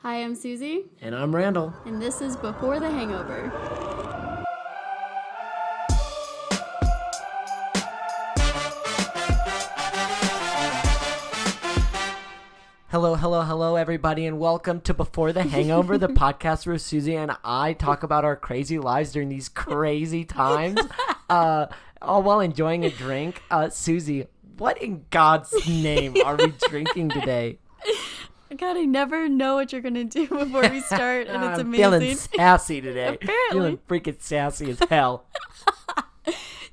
Hi, I'm Susie. And I'm Randall. And this is Before the Hangover. Hello, everybody, and welcome to Before the Hangover, the podcast where Susie and I talk about our crazy lives during these crazy times, all while enjoying a drink. Susie, what in God's name are we drinking today? God, I never know what you're going to do before we start, and it's I'm amazing. feeling sassy today. Apparently. Feeling freaking sassy as hell.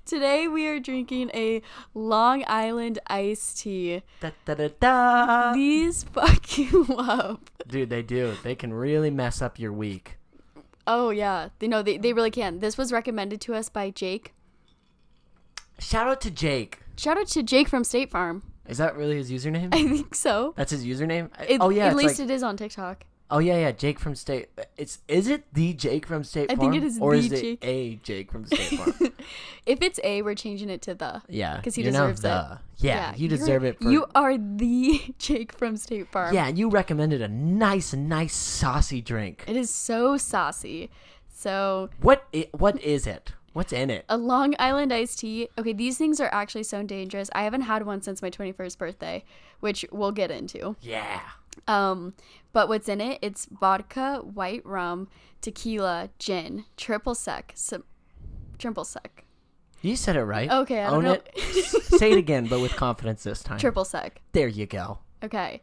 Today we are drinking a Long Island iced tea. Da, da, da, da. These fuck you up. Dude, they do. They can really mess up your week. Oh, yeah. They really can. This was recommended to us by Jake. Shout out to Jake. Shout out to Jake from State Farm. Is that really his username? I think so. That's his username? At least it is on TikTok. Oh, yeah, Jake from State. Is it the Jake from State Farm? I think it is or the is Jake. It a Jake from State Farm? If it's A, we're changing it to the. Yeah. Because he you're deserves now it. Yeah, you deserve it. You are the Jake from State Farm. Yeah, you recommended a nice saucy drink. It is so saucy. So. What is it? What's in it? A Long Island iced tea. Okay, these things are actually so dangerous. I haven't had one since my 21st birthday, which we'll get into. Yeah. But what's in it? It's vodka, white rum, tequila, gin, triple sec. You said it right. Okay, I don't know. It. Say it again, but with confidence this time. Triple sec. There you go. Okay.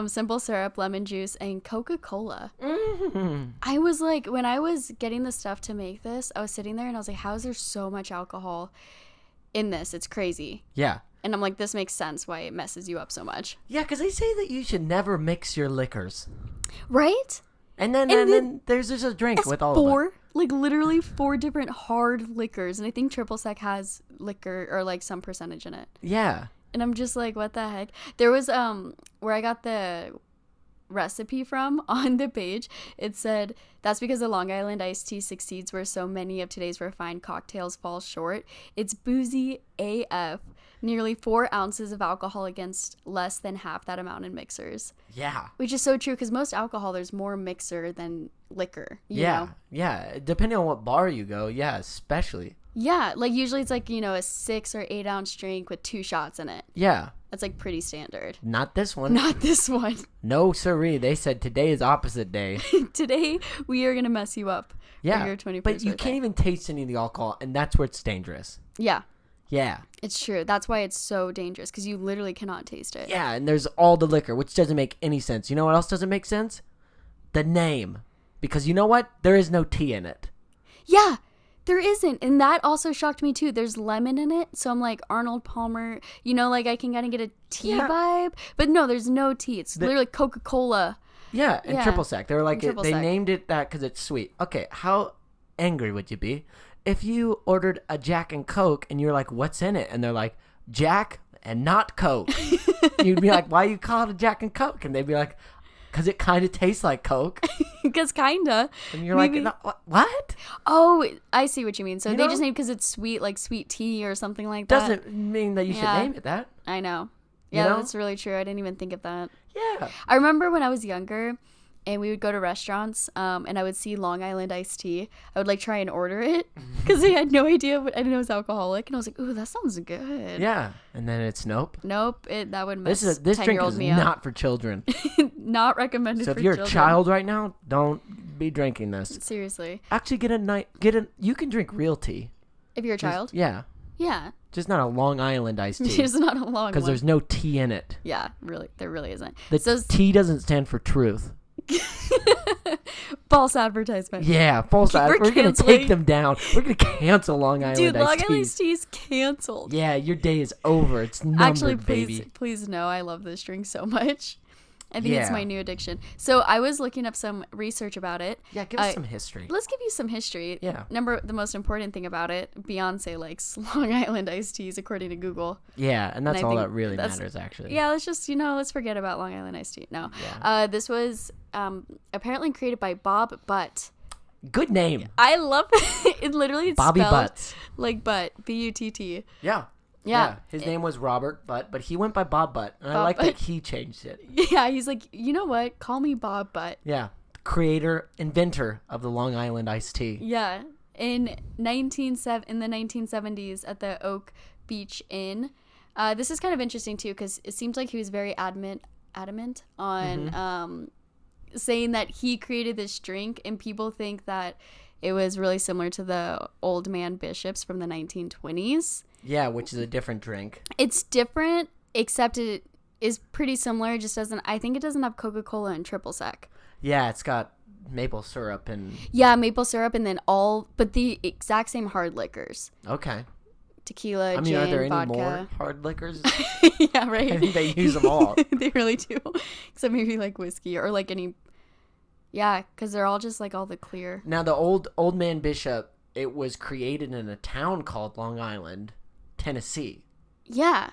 Simple syrup, lemon juice, and Coca-Cola. Mm-hmm. I was like, when I was getting the stuff to make this, I was sitting there and I was like, how is there so much alcohol in this? It's crazy. Yeah. And I'm like, this makes sense why it messes you up so much. Yeah, because they say that you should never mix your liquors. Right? And then there's just a drink with all of them. Like literally 4 different hard liquors. And I think triple sec has liquor or like some percentage in it. Yeah. And I'm just like, what the heck? There was where I got the recipe from on the page. It said that's because the Long Island iced tea succeeds where so many of today's refined cocktails fall short. It's boozy AF. Nearly 4 ounces of alcohol against less than half that amount in mixers. Yeah. Which is so true because most alcohol, there's more mixer than liquor. You know? Yeah. Depending on what bar you go, yeah, especially. Yeah, like usually it's like, a 6 or 8 ounce drink with 2 shots in it. Yeah. That's like pretty standard. Not this one. Not this one. No, sirree. They said today is opposite day. Today, we are going to mess you up for your 21st but you birthday. can't even taste any of the alcohol, and that's where it's dangerous. Yeah. Yeah. It's true. That's why it's so dangerous, because you literally cannot taste it. Yeah, and there's all the liquor, which doesn't make any sense. You know what else doesn't make sense? The name. Because you know what? There is no tea in it. Yeah. There isn't, and that also shocked me too. There's lemon in it, so I'm like, Arnold Palmer, like I can kind of get a tea vibe, but no, there's no tea. It's literally Coca-Cola. Yeah, and triple sec. They were like, they sec. named it that because it's sweet. Okay, how angry would you be if you ordered a Jack and Coke and you're like, what's in it? And they're like, Jack and not Coke. You'd be like, why you call it a Jack and Coke? And they'd be like, because it kind of tastes like Coke. Because kinda. And you're like, no, what? Oh, I see what you mean. So You they know? just named because it's sweet, like sweet tea or something like that. Doesn't mean that you should name it that. I know. You Yeah, know? that's really true. I didn't even think of that. Yeah. I remember when I was younger and we would go to restaurants and I would see Long Island iced tea. I would like try and order it because I had no idea. I didn't know it was alcoholic. And I was like, ooh, that sounds good. Yeah. And then it's nope. Nope. That would mess This drink 10-year-old is me up. not for children. Not recommended So for if you're children. a child right now, don't be drinking this. Seriously. Actually, you can drink real tea. If you're a child? Yeah. Yeah. Just not a Long Island iced tea. There's not a long one. Because there's no tea in it. Yeah, really. There really isn't. The T doesn't stand for truth. False advertisement. Yeah, false ad. We're going to take them down. We're going to cancel Long Island Dude, iced Long teas. Island tea is canceled. Yeah, your day is over. It's numbered, Actually, baby. please no. I love this drink so much. I think it's Yeah. my new addiction. So I was looking up some research about it. Yeah, give us some history. Let's give you some history. Yeah. The most important thing about it, Beyonce likes Long Island iced teas according to Google. Yeah, and that's I all think that really that's- matters, actually. Yeah, let's just, let's forget about Long Island iced tea. No. Yeah. This was apparently created by Bob Butt. Good name. I love it. It literally it's Bobby spelled Butts. like butt, Butt. Yeah. Yeah. His name was Robert Butt, but he went by Bob Butt. And I Bob like Butt. that he changed it. Yeah, he's like, you know what? Call me Bob Butt. Yeah. Creator, inventor of the Long Island iced tea. Yeah. In the 1970s at the Oak Beach Inn. This is kind of interesting too, because it seems like he was very adamant on saying that he created this drink, and people think that it was really similar to the Old Man Bishops from the 1920s. Yeah, which is a different drink. It's different, except it is pretty similar. It just doesn't. I think it doesn't have Coca-Cola and triple sec. Yeah, it's got maple syrup and... Yeah, maple syrup, and then but the exact same hard liquors. Okay. Tequila, I mean, gin, are there any vodka. more hard liquors? Yeah, right. I think they use them all. They really do. Except maybe like whiskey or like any... Yeah, because they're all just like all the clear. Now, the old man Bishop, it was created in a town called Long Island, Tennessee. Yeah.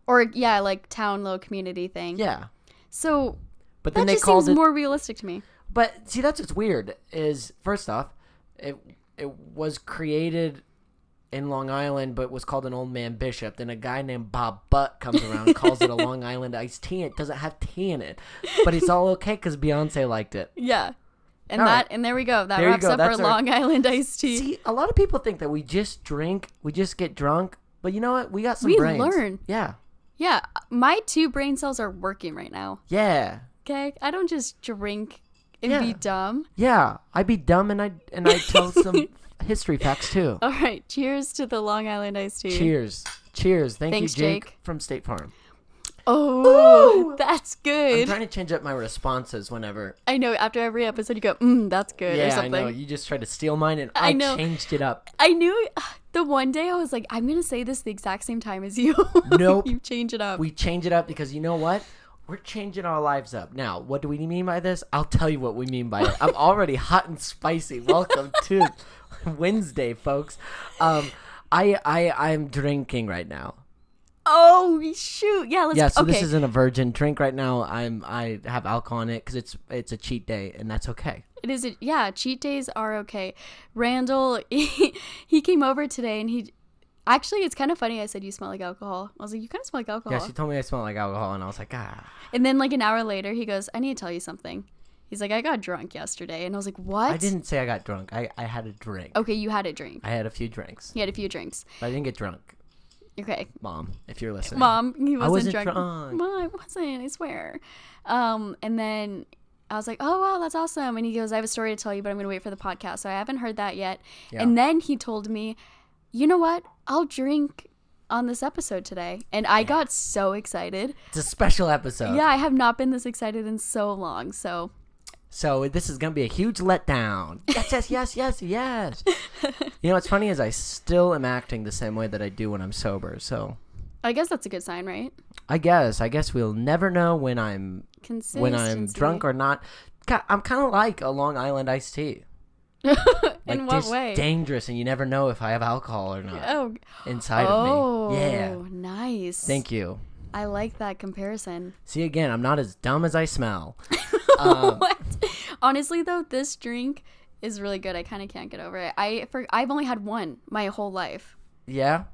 Or, yeah, like town, little community thing. Yeah. So, but then that they just called seems it... more realistic to me. But, see, that's what's weird, is, first off, it was created in Long Island, but was called an Old Man Bishop. Then a guy named Bob Butt comes around and calls it a Long Island iced tea. It doesn't have tea in it. But it's all okay because Beyonce liked it. Yeah. And All that, right. and there we go. That There you wraps go. up our That's our- Long Island iced tea. See, a lot of people think that we just drink, we just get drunk. But you know what? We got some We brains. learn. Yeah. Yeah. My 2 brain cells are working right now. Yeah. Okay? I don't just drink and Yeah. be dumb. Yeah. I'd be dumb and I'd tell some history facts too. All right. Cheers to the Long Island iced tea. Cheers. Cheers. Thanks, you, Jake, Jake. from State Farm. Oh, Ooh. that's I'm good. trying to change up my responses whenever. I know. After every episode, you go, that's good, or Yeah, I something. know. You just tried to steal mine and I I know. changed it up. I knew the one day I was like, I'm going to say this the exact same time as you. Nope. You change it up. We change it up because you know what? We're changing our lives up. Now, what do we mean by this? I'll tell you what we mean by it. I'm already hot and spicy. Welcome to Wednesday, folks. I'm drinking right now. Oh, shoot. Yeah, let's Yeah, so okay. this isn't a virgin drink right now. I have alcohol in it because it's a cheat day, and that's okay. It is, cheat days are okay. Randall, he came over today, and actually, it's kind of funny. I said, you smell like alcohol. I was like, you kind of smell like alcohol. Yeah, she told me I smell like alcohol, and I was like, ah. And then like an hour later, he goes, I need to tell you something. He's like, I got drunk yesterday. And I was like, what? I didn't say I got drunk. I had a drink. Okay, you had a drink. I had a few drinks. You had a few drinks. But I didn't get drunk. Okay. Mom, if you're listening. Mom, he wasn't, wasn't drunk. drunk. Mom, I wasn't, I swear. And then I was like, oh, wow, that's awesome. And he goes, I have a story to tell you, but I'm going to wait for the podcast. So I haven't heard that yet. Yeah. And then he told me, you know what? I'll drink on this episode today. And I got so excited. It's a special episode. Yeah, I have not been this excited in so long. So this is going to be a huge letdown. Yes. You know what's funny is I still am acting the same way that I do when I'm sober. So I guess that's a good sign, right? I guess we'll never know when I'm drunk or not. I'm kind of like a Long Island iced tea. In what way? Dangerous, and you never know if I have alcohol or not Oh, inside of me. Yeah. Nice. Thank you. I like that comparison. See, again, I'm not as dumb as I smell. What? Honestly, though, this drink is really good. I kind of can't get over it. I've only had one my whole life. Yeah?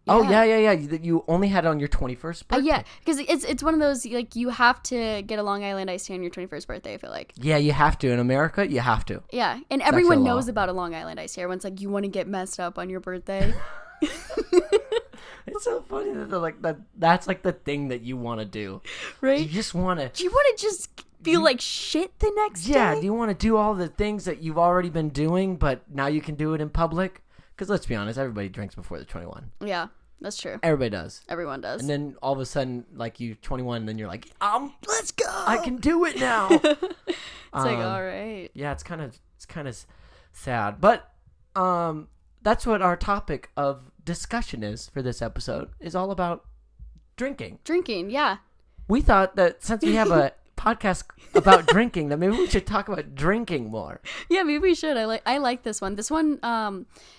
Oh, yeah. You only had it on your 21st birthday? Yeah, because it's one of those, like, you have to get a Long Island iced tea on your 21st birthday, I feel like. Yeah, you have to. In America, you have to. Yeah, and It's everyone actually a law. knows about a Long Island iced tea. Everyone's like, you want to get messed up on your birthday? It's so funny that they're like that's like the thing that you want to do. Right? You just want to... Do you want to just feel like shit the next day? Yeah, do you want to do all the things that you've already been doing, but now you can do it in public? Because let's be honest, everybody drinks before they're 21. Yeah, that's true. Everybody does. Everyone does. And then all of a sudden, like, you're 21, and then you're like, let's go. I can do it now. It's like, all right. Yeah, it's kind of sad. But that's what our topic of discussion is for this episode, is all about drinking. Drinking, yeah. We thought that since we have a podcast about drinking, that maybe we should talk about drinking more. Yeah, maybe we should. I like this one. This one,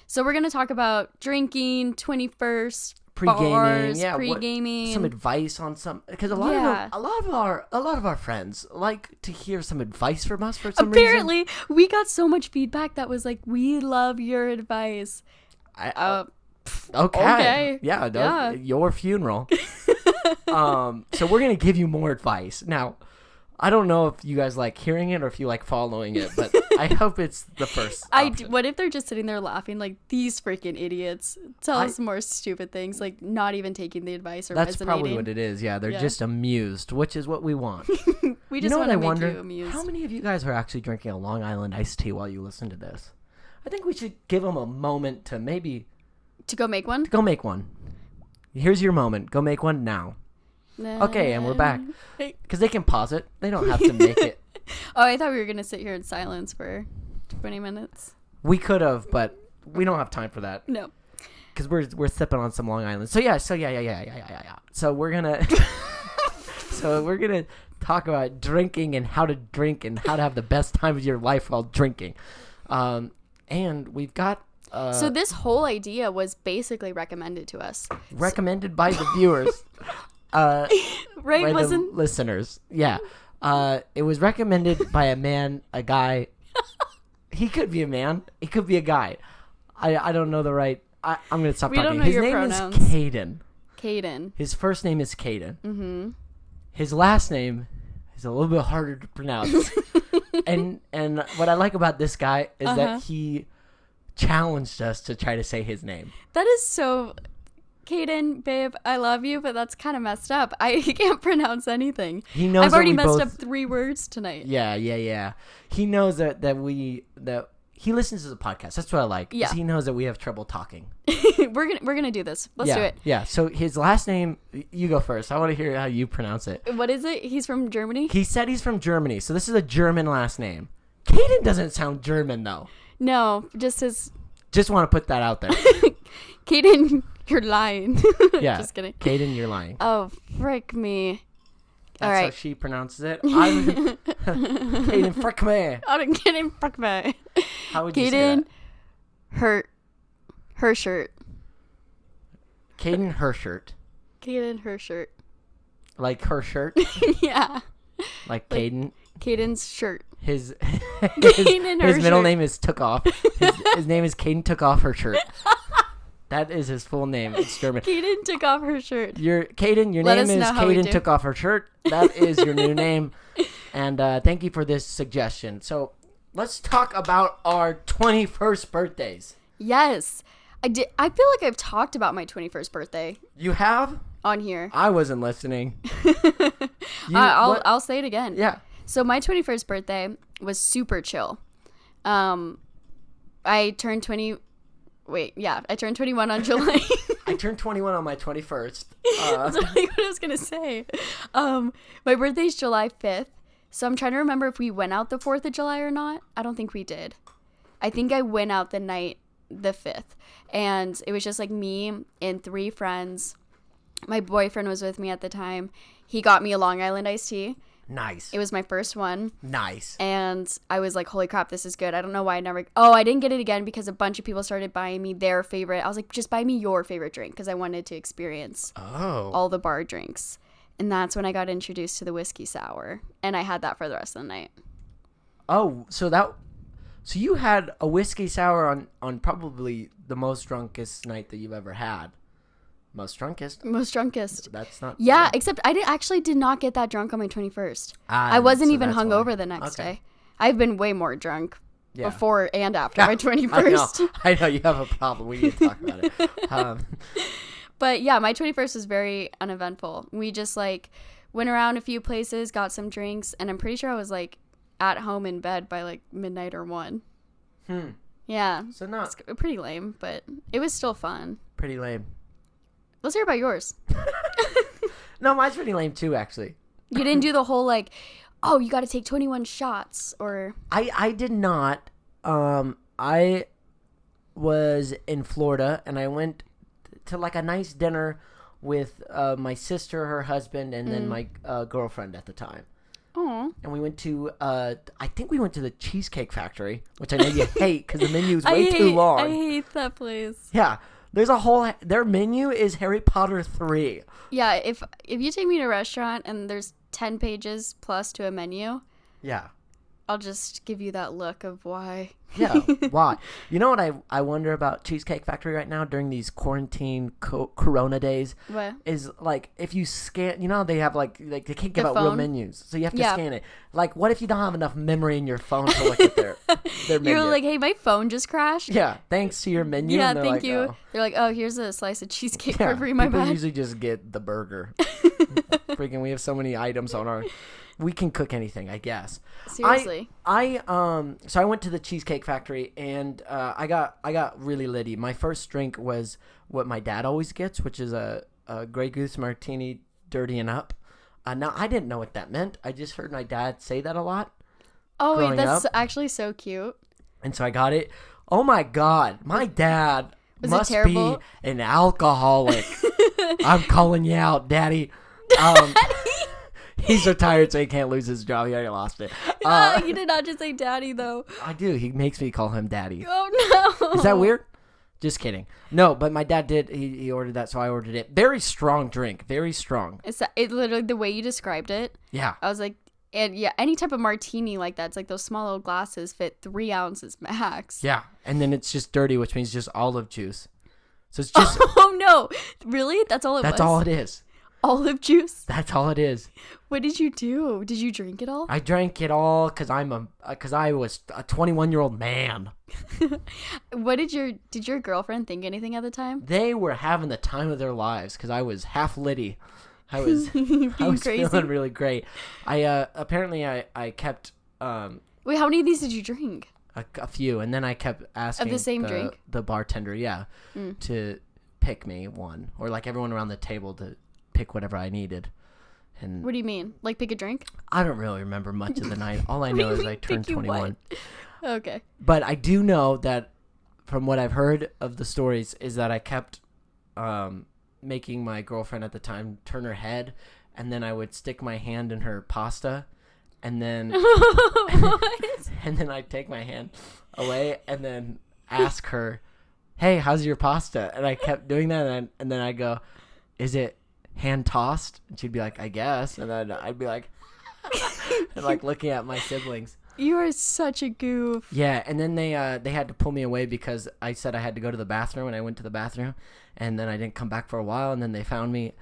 so we're going to talk about drinking, 21st, Pre-gaming, bars, yeah, pre-gaming. some advice on some, because a lot of our friends like to hear some advice from us for some reason. Apparently, we got so much feedback that was like, we love your advice. Okay. Yeah, Yeah. Your funeral. So we're going to give you more advice. Now, I don't know if you guys like hearing it or if you like following it, but I hope it's the first option. What if they're just sitting there laughing like, these freaking idiots tell us more stupid things, like not even taking the advice or That's resonating. probably what it is. Yeah, they're just amused, which is what we want. We just want to make you amused. How many of you guys are actually drinking a Long Island iced tea while you listen to this? I think we should give them a moment to maybe... To go make one? Go make one. Here's your moment. Go make one now. Okay, and we're back. Because they can pause it. They don't have to make it. Oh, I thought we were going to sit here in silence for 20 minutes. We could have, but we don't have time for that. No. Because we're sipping on some Long Island. So yeah. So we're gonna talk about drinking and how to drink and how to have the best time of your life while drinking. And we've got so this whole idea was basically recommended to us. Recommended by the viewers. Right, by wasn't the listeners. Yeah. It was recommended by a guy. He could be a man. He could be a guy. I don't know the right. I'm going to stop we talking. Don't know His your name pronouns. is Caden. Caden. His first name is Caden. Mm-hmm. His last name is a little bit harder to pronounce. and what I like about this guy is that he challenged us to try to say his name. That is so... Caden, babe, I love you, but that's kind of messed up. I can't pronounce anything. He knows I've already messed both... up 3 words tonight. Yeah. He knows that he listens to the podcast. That's what I like. Yeah. He knows that we have trouble talking. We're gonna do this. Let's do it. Yeah. So his last name, you go first. I want to hear how you pronounce it. What is it? He's from Germany? He said he's from Germany, so this is a German last name. Caden doesn't sound German though. No, just his... Just want to put that out there. Caden, you're lying. Yeah. Just kidding. Caden, you're lying. Oh, frick me. That's all right. how she pronounces it. Caden, frick me. Oh, Caden, frick me. How would you say that? Her shirt. Caden, her shirt. Caden, her shirt. Like her shirt? Yeah. Like Caden. Caden's shirt. His Caden middle name is Took Off. His name is Caden Took Off Her Shirt. That is his full name. It's German. Caden took off her shirt. Caden, your name is Caden Took Off Her Shirt. That is your new name. And thank you for this suggestion. So let's talk about our 21st birthdays. Yes. I feel like I've talked about my 21st birthday. You have? On here. I wasn't listening. I'll say it again. Yeah. So my 21st birthday was super chill. I turned 21 on July. I turned 21 on my 21st. That's what I was going to say. My birthday's July 5th. So I'm trying to remember if we went out the 4th of July or not. I don't think we did. I think I went out the night the 5th. And it was just like me and 3 friends. My boyfriend was with me at the time. He got me a Long Island iced tea. Nice. It was my first one. Nice. And I was like, holy crap, this is good. I don't know why I never... Oh, I didn't get it again because a bunch of people started buying me their favorite. I was like, just buy me your favorite drink because I wanted to experience all the bar drinks. And that's when I got introduced to the whiskey sour. And I had that for the rest of the night. Oh, so you had a whiskey sour on probably the most drunkest night that you've ever had. Most drunkest. That's not... Yeah, except I actually did not get that drunk on my 21st. I wasn't even hungover the next day. I've been way more drunk before and after my 21st. I know. You have a problem. We need to talk about it. But yeah, my 21st was very uneventful. We just like went around a few places, got some drinks, and I'm pretty sure I was like at home in bed by like midnight or 1. Yeah. So not... It's pretty lame, but it was still fun. Pretty lame. Let's hear about yours. No, mine's pretty lame too, actually. You didn't do the whole like, oh, you got to take 21 shots or... I did not. I was in Florida and I went to like a nice dinner with my sister, her husband, and then my girlfriend at the time. Oh. And we went to, I think we went to the Cheesecake Factory, which I know you hate because the menu is way too long. I hate that place. Yeah. There's their menu is Harry Potter 3. Yeah, if you take me to a restaurant and there's 10 pages plus to a menu. Yeah. I'll just give you that look of why. Yeah, why? You know what I wonder about Cheesecake Factory right now during these quarantine corona days? What? Is like if you scan, you know how they have like they can't give The out real phone? menus, so you have to Yeah. scan it. Like, what if you don't have enough memory in your phone to look at their menu? You're like, hey, my phone just crashed. Yeah, thanks to your menu. Yeah, and they're thank like, you. Oh. They're like, oh, here's a slice of cheesecake Yeah, for free. My people bad. usually just get the burger. Freaking, we have so many items on our. We can cook anything, I guess. Seriously. So I went to the Cheesecake Factory and I got really litty. My first drink was what my dad always gets, which is a Grey Goose martini, dirty and up. Now I didn't know what that meant. I just heard my dad say that a lot. Oh wait, growing that's up. actually so cute. And so I got it. Oh my God, my dad Was it must be terrible? an alcoholic. I'm calling you out, Daddy. He's retired, so he can't lose his job. He already lost it. You did not just say daddy though. I do. He makes me call him Daddy. Oh no. Is that weird? Just kidding. No, but my dad did. He ordered that, so I ordered it. Very strong drink. Very strong. It literally the way you described it. Yeah. I was like, and yeah, any type of martini like that. It's like those small little glasses fit 3 ounces max. Yeah. And then it's just dirty, which means just olive juice. So it's just. Oh no! Really? That's all it was. That's all it is. Olive juice. That's all it is. What did you do? Did you drink it all? I drank it all because I was a 21-year-old man. What did your girlfriend think anything at the time? They were having the time of their lives because I was half litty. I was Crazy. feeling really great. Apparently I kept Wait, how many of these did you drink? a few, and then I kept asking Of the same drink? the bartender, to pick me one, or like everyone around the table to pick whatever I needed. And What do you mean? Like pick a drink? I don't really remember much of the night. All I What do know you is mean I turned pick you 21. what? Okay. But I do know that from what I've heard of the stories is that I kept making my girlfriend at the time turn her head, and then I would stick my hand in her pasta, and then What? and then I'd take my hand away and then ask her, "Hey, how's your pasta?" And I kept doing that, and then I'd go, "Is it hand tossed?" And she'd be like, "I guess." And then I'd be like, and like looking at my siblings. You are such a goof. Yeah, and then they had to pull me away because I said I had to go to the bathroom, and I went to the bathroom, and then I didn't come back for a while, and then they found me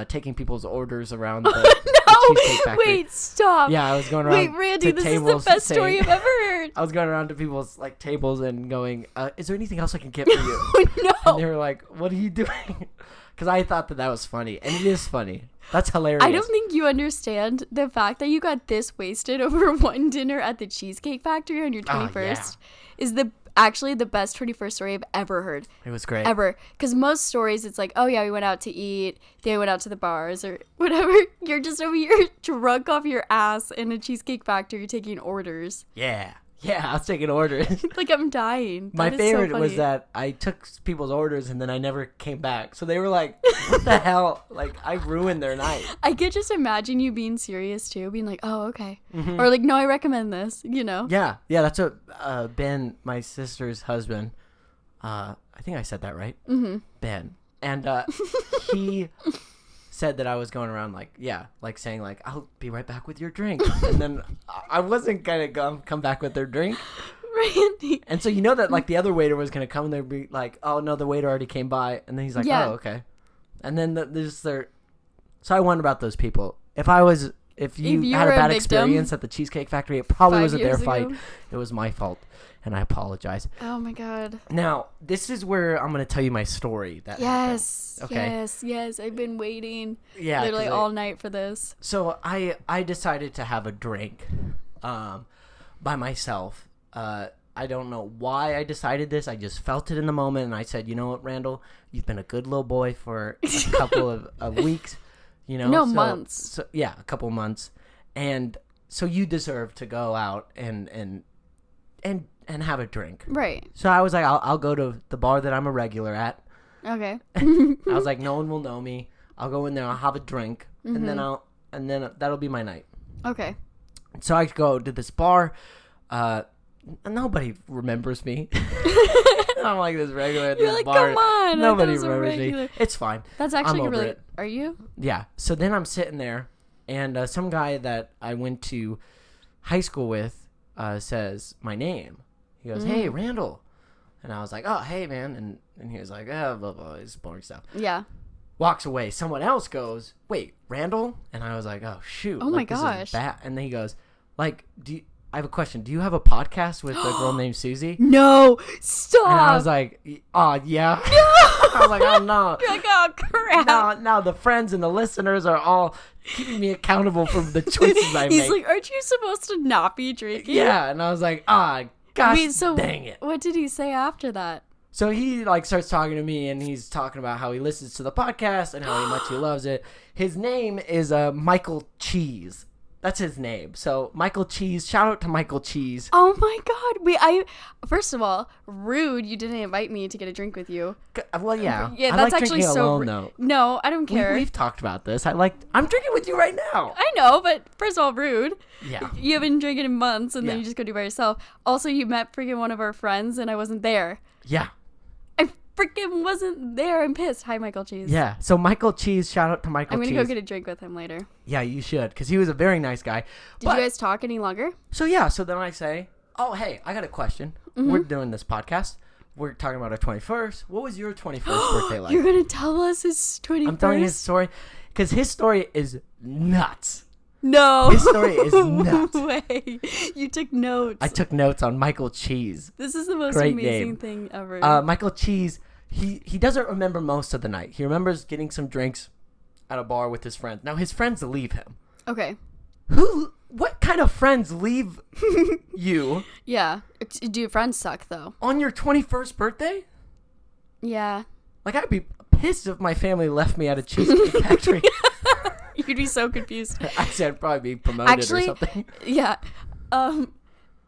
taking people's orders around the Cheesecake Factory. Wait, stop. Yeah, I was going around. Wait, Randy, to this is tables the best saying- story I've ever heard. I was going around to people's like tables and going, "Is there anything else I can get for you?" No. And they were like, "What are you doing?" Because I thought that was funny, and it is funny. That's hilarious. I don't think you understand the fact that you got this wasted over one dinner at the Cheesecake Factory on your 21st is actually the best 21st story I've ever heard. It was great. Ever. Because most stories, it's like, oh yeah, we went out to eat, they went out to the bars or whatever. You're just over here drunk off your ass in a Cheesecake Factory taking orders. Yeah. Yeah, I was taking orders. Like, I'm dying. My That is so favorite was funny. that I took people's orders and then I never came back. So they were like, what the hell? Like, I ruined their night. I could just imagine you being serious too, being like, oh, okay. Or like, no, I recommend this, you know? Yeah. Yeah, that's what Ben, my sister's husband, I think I said that right. Mm-hmm. Ben. And he said that I was going around like saying like, I'll be right back with your drink. And then I wasn't going to come back with their drink. Randy. And so you know that like the other waiter was going to come and they'd be like, oh no, the waiter already came by. And then he's like, Yeah. oh, okay. And then so I wonder about those people. If you you had a were a bad victim experience at the Cheesecake Factory, it probably 5 wasn't their years fight. ago. It was my fault. And I apologize. Oh my God. Now, this is where I'm going to tell you my story. Yes. happened. Okay. Yes. I've been waiting Yeah. literally 'cause all night for this. So I decided to have a drink by myself. I don't know why I decided this. I just felt it in the moment, and I said, you know what, Randall? You've been a good little boy for a couple of weeks, you know? No, months. So, yeah, a couple months. And so you deserve to go out and have a drink. Right. So I was like, I'll go to the bar that I'm a regular at. Okay. I was like, no one will know me. I'll go in there, I'll have a drink, and then that'll be my night. Okay. So I go to this bar. Nobody remembers me. I'm like this regular at You're this like, bar. come on. Nobody I thought it was a remembers me. regular. It's fine. That's actually I'm over really. it. Are you? Yeah. So then I'm sitting there, and some guy that I went to high school with says my name. He goes, "Hey, Randall," and I was like, "Oh, hey, man," and he was like, "Oh, blah blah, it's boring stuff." Yeah. Walks away. Someone else goes, "Wait, Randall?" And I was like, "Oh shoot!" Oh my this is gosh. bad. And then he goes, "Like, I have a question. Do you have a podcast with a girl named Susie?" No, stop. And I was like, "Oh yeah." I was like, "Oh no." You're like, oh crap. Now the friends and the listeners are all keeping me accountable for the choices I He's make. like, aren't you supposed to not be drinking? Yeah, and I was like, gosh, Wait, so dang it. what did he say after that? So he like starts talking to me, and he's talking about how he listens to the podcast and how much he loves it. His name is Michael Cheese. That's his name. So Michael Cheese, shout out to Michael Cheese. Oh my god. First of all, rude, you didn't invite me to get a drink with you. Well, yeah. Yeah, I that's like actually drinking so alone, though. No, I don't care. We've talked about this. I'm drinking with you right now. I know, but first of all, rude. Yeah. You haven't been drinking in months, and then Yeah. you just go do it by yourself. Also, you met freaking one of our friends, and I wasn't there. Yeah. I freaking wasn't there. I'm pissed. Hi, Michael Cheese. Yeah. So Michael Cheese, shout out to Michael I'm Cheese. gonna go get a drink with him later. Yeah, you should, because he was a very nice guy. Did you guys talk any longer? So yeah, so then I say, "Oh, hey, I got a question. We're doing this podcast. We're talking about our 21st. What was your 21st birthday like?" You're gonna tell us his 21st? I'm telling his story, because his story is nuts. No. His story is nuts. No way. You took notes. I took notes on Michael Cheese. This is the most Great amazing name. thing ever. Michael Cheese, he doesn't remember most of the night. He remembers getting some drinks at a bar with his friends. Now, his friends leave him. Okay. What kind of friends leave you Yeah. Do your friends suck, though? on your 21st birthday? Yeah. Like, I'd be pissed if my family left me at a Cheesecake Factory. You'd be so confused. I said I'd probably be promoted Actually, or something. Yeah.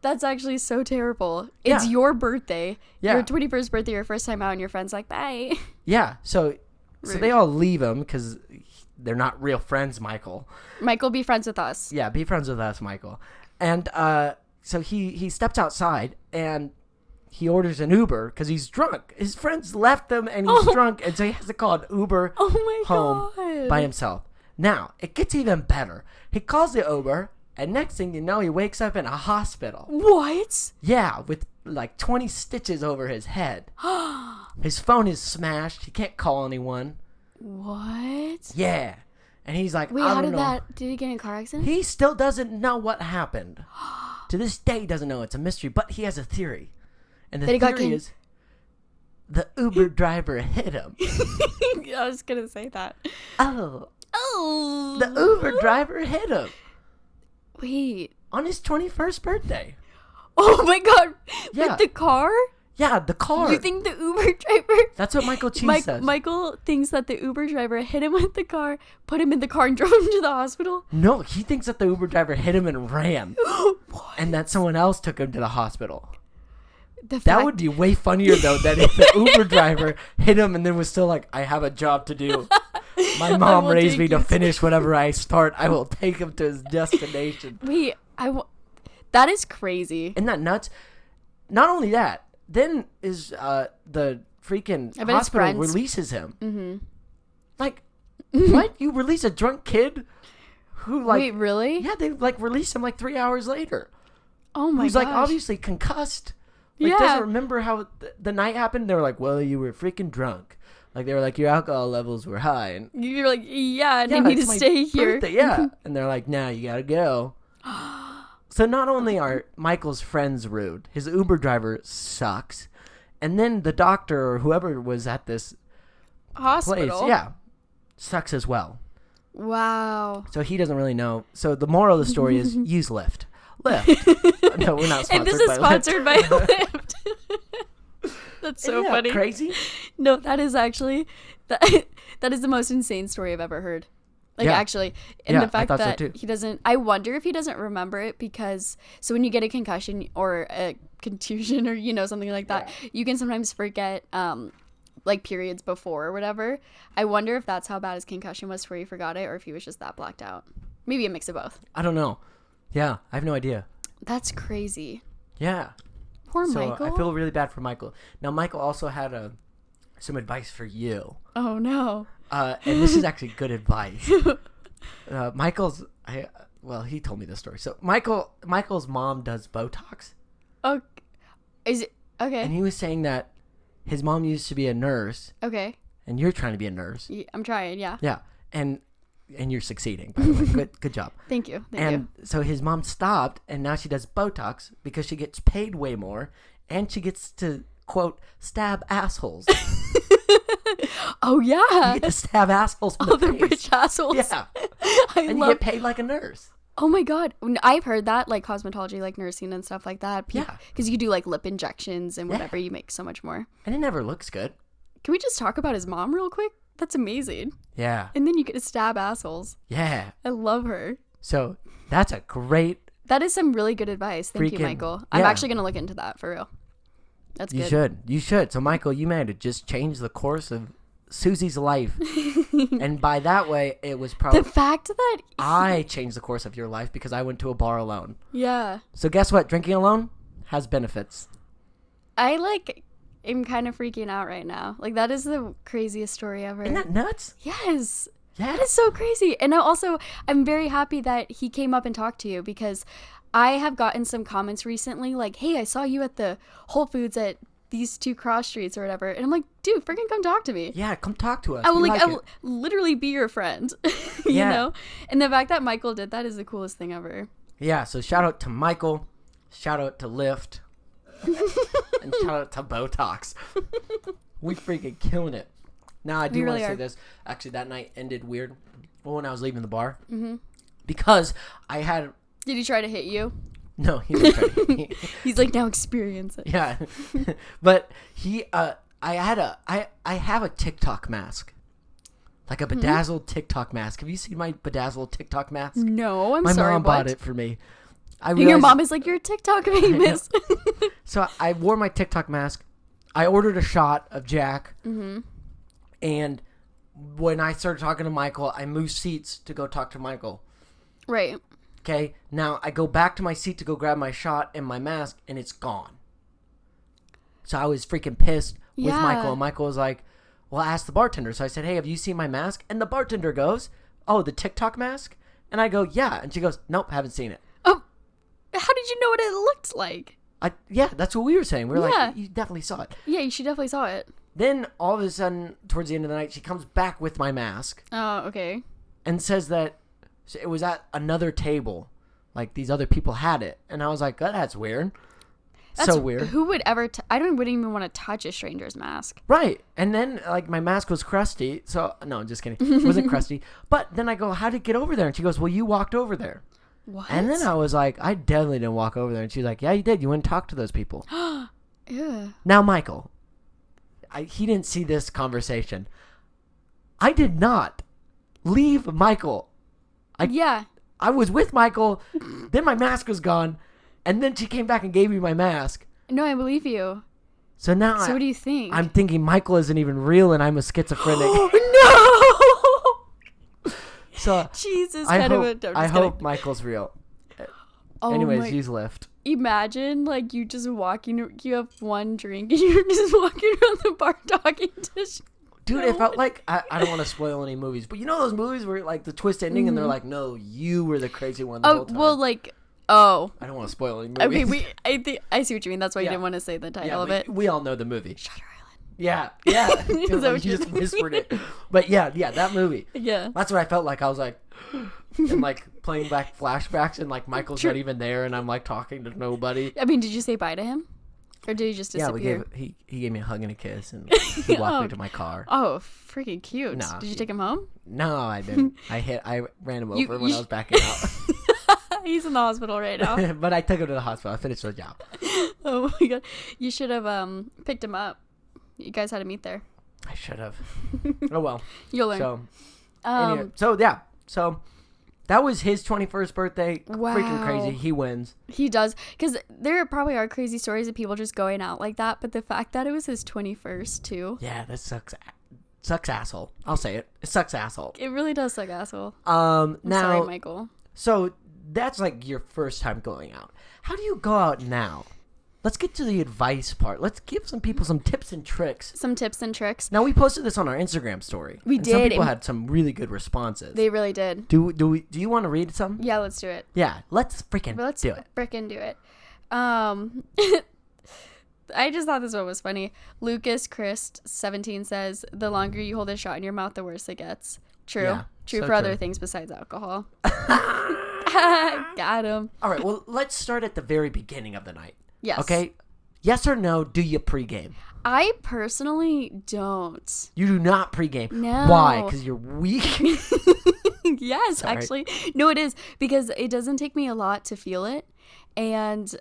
That's actually so terrible. It's Yeah. your birthday. Yeah. Your 21st birthday, your first time out, and your friend's like, bye. Yeah, so Rude. they all leave him because they're not real friends, Michael. Michael, be friends with us. Yeah, be friends with us, Michael. And so he steps outside and he orders an Uber because he's drunk. His friends left him and he's drunk, and so he has to call an Uber Oh my home god. by himself. Now, it gets even better. He calls the Uber, and next thing you know, he wakes up in a hospital. What? Yeah, with like 20 stitches over his head. His phone is smashed. He can't call anyone. What? Yeah. And he's like, Wait, I how don't did know. that? Did he get in a car accident? He still doesn't know what happened. To this day, he doesn't know. It's a mystery, but he has a theory. And the That he got theory is the Uber driver hit him. I was gonna say that. Oh, Oh. the Uber driver hit him Wait. on his 21st birthday. Oh my god. Yeah. With the car? Yeah, the car. You think the Uber driver? That's what Michael Cheese says. Michael thinks that the Uber driver hit him with the car, put him in the car, and drove him to the hospital. No, he thinks that the Uber driver hit him and ran, What? and that someone else took him to the hospital. The That fact- would be way funnier, though, than if the Uber driver hit him and then was still like, I have a job to do. My mom will raised take me to you finish whatever I start. I will take him to his destination. Wait, that is crazy. Isn't that nuts? Not only that, then is the freaking I bet his hospital friends- releases him. Mm-hmm. Like, what? You release a drunk kid who, like... Wait, really? Yeah, they, like, release him, like, 3 hours later. Oh my Who's, gosh. like, obviously concussed. Like, Yeah. doesn't remember how the night happened. They were like, well, you were freaking drunk. Like, they were like, your alcohol levels were high. And You're like, yeah, and yeah, I need to it's my stay here. birthday, yeah. And they're like, nah, you gotta go. So not only are Michael's friends rude, his Uber driver sucks. And then the doctor or whoever was at this Hospital. place, yeah, sucks as well. Wow. So he doesn't really know. So the moral of the story is use Lyft. Lyft. No, we're not sponsored And this is by sponsored by Lyft. Lyft. That's so Isn't that funny. crazy? No, that is actually that is the most insane story I've ever heard. Like, Yeah. actually, and Yeah, the I fact thought so that too. he doesn't. I wonder if he doesn't remember it because so when you get a concussion or a contusion or something like that, you can sometimes forget like periods before or whatever. I wonder if that's how bad his concussion was where he forgot it, or if he was just that blacked out. Maybe a mix of both. I don't know. Yeah, I have no idea. That's crazy. Yeah. Poor So Michael. I feel really bad for Michael. Now, Michael also had some advice for you. Oh no. And this is actually good advice. well, he told me this story. So Michael's mom does Botox. Oh, is it okay? And he was saying that his mom used to be a nurse. Okay. And you're trying to be a nurse. Yeah, I'm trying. Yeah. Yeah, and you're succeeding. By the way, good job. Thank you. And so his mom stopped, and now she does Botox because she gets paid way more, and she gets to quote stab assholes. Oh yeah. You get to stab assholes. In the face. rich assholes. Yeah. And you get paid like a nurse. Oh my god, I've heard that, like cosmetology, like nursing and stuff like that. Yeah. Because you do like lip injections and whatever, you make so much more. And it never looks good. Can we just talk about his mom real quick? That's amazing. Yeah. And then you get to stab assholes. Yeah. I love her. So that's a great. That is some really good advice. Thank you, Michael. I'm actually going to look into that for real. That's good. You should. So Michael, you managed to just change the course of Susie's life. And by that way, it was probably the fact that I changed the course of your life because I went to a bar alone. Yeah. So guess what? Drinking alone has benefits. I am kind of freaking out right now. Like, that is the craziest story ever. Isn't that nuts? Yes. Yeah. That is so crazy. And I'm very happy that he came up and talked to you, because I have gotten some comments recently like, hey, I saw you at the Whole Foods at these 2 cross streets or whatever. And I'm like, dude, freaking come talk to me. Yeah, come talk to us. I will literally be your friend, you know? And the fact that Michael did that is the coolest thing ever. Yeah, so shout out to Michael. Shout out to Lyft. And shout out to Botox. We freaking killing it. Now, I do really want to say this. Actually, that night ended weird when I was leaving the bar. Mm-hmm. Because I had... Did he try to hit you? No, he didn't try to hit me. He's like, now experience it. Yeah. But I have a TikTok mask. Like a bedazzled TikTok mask. Have you seen my bedazzled TikTok mask? No, my sorry, mom bought it for me. And your mom is like, you're TikTok famous. So I wore my TikTok mask. I ordered a shot of Jack. Mm-hmm. And when I started talking to Michael, I moved seats to go talk to Michael. Right. Okay. Now I go back to my seat to go grab my shot and my mask, and it's gone. So I was freaking pissed with Michael. And Michael was like, well, ask the bartender. So I said, hey, have you seen my mask? And the bartender goes, oh, the TikTok mask? And I go, yeah. And she goes, nope, haven't seen it. Oh, how did you know what it looked like? Yeah, that's what we were saying. We were like, you definitely saw it. Yeah, she definitely saw it. Then all of a sudden, towards the end of the night, she comes back with my mask. Oh, okay. And says that it was at another table. Like, these other people had it. And I was like, oh, that's weird. That's so weird. Who would ever... I wouldn't even want to touch a stranger's mask. Right. And then, like, my mask was crusty. So, no, just kidding. It wasn't crusty. But then I go, how did it get over there? And she goes, well, you walked over there. What? And then I was like, I definitely didn't walk over there. And she's like, yeah, you did. You went and talked to those people. Ew. Now, Michael, he didn't see this conversation. I did not leave Michael. I was with Michael. Then my mask was gone. And then she came back and gave me my mask. No, I believe you. So now what do you think? I'm thinking Michael isn't even real and I'm a schizophrenic. No! So Jesus, I hope Michael's real. Oh, anyways, use Lyft. Imagine, like, you just walking, you have one drink and you're just walking around the bar talking to Dude, it felt like, I don't want to spoil any movies, but you know those movies where, like, the twist ending and they're like, no, you were the crazy one the whole time. Well, like, I don't want to spoil any movies. Okay, I see what you mean. That's why you didn't want to say the title of it. We all know the movie. Shutter Island. Yeah. You just whispered it. But yeah, that movie. Yeah. That's what I felt like. I was like, and like playing back flashbacks and like Michael's not even there and I'm like talking to nobody. I mean, did you say bye to him? Or did he just disappear? Yeah, he gave me a hug and a kiss and he walked me to my car. Oh, freaking cute. Nah, did you take him home? No, I didn't. I ran him over when I was backing out. He's in the hospital right now. But I took him to the hospital. I finished the job. Oh my god. You should have picked him up. You guys had to meet there. I should have. Oh well. You'll learn. So, anyway, so that was his 21st birthday. Wow. Freaking crazy. He wins. He does. Because there probably are crazy stories of people just going out like that. But the fact that it was his 21st too. Yeah, that sucks. Sucks asshole. I'll say it. It sucks asshole. It really does suck asshole. Now, sorry, Michael. So that's like your first time going out. How do you go out now? let's get to the advice part. Let's give some people some tips and tricks. Some tips and tricks. Now, we posted this on our Instagram story. We and did. Some people had some really good responses. They really did. Do you want to read some? Yeah, let's do it. Yeah, let's freaking do it. Frickin' do it. I just thought this one was funny. Lucas Christ 17 says, the longer you hold a shot in your mouth, the worse it gets. True. Yeah, True so for other true. things besides alcohol. Got him. All right, well, let's start at the very beginning of the night. Yes. Okay? Yes or no, do you pregame? I personally don't. You do not pregame. No. Why? Because you're weak? Yes, Sorry. actually. No, it is. Because it doesn't take me a lot to feel it. And,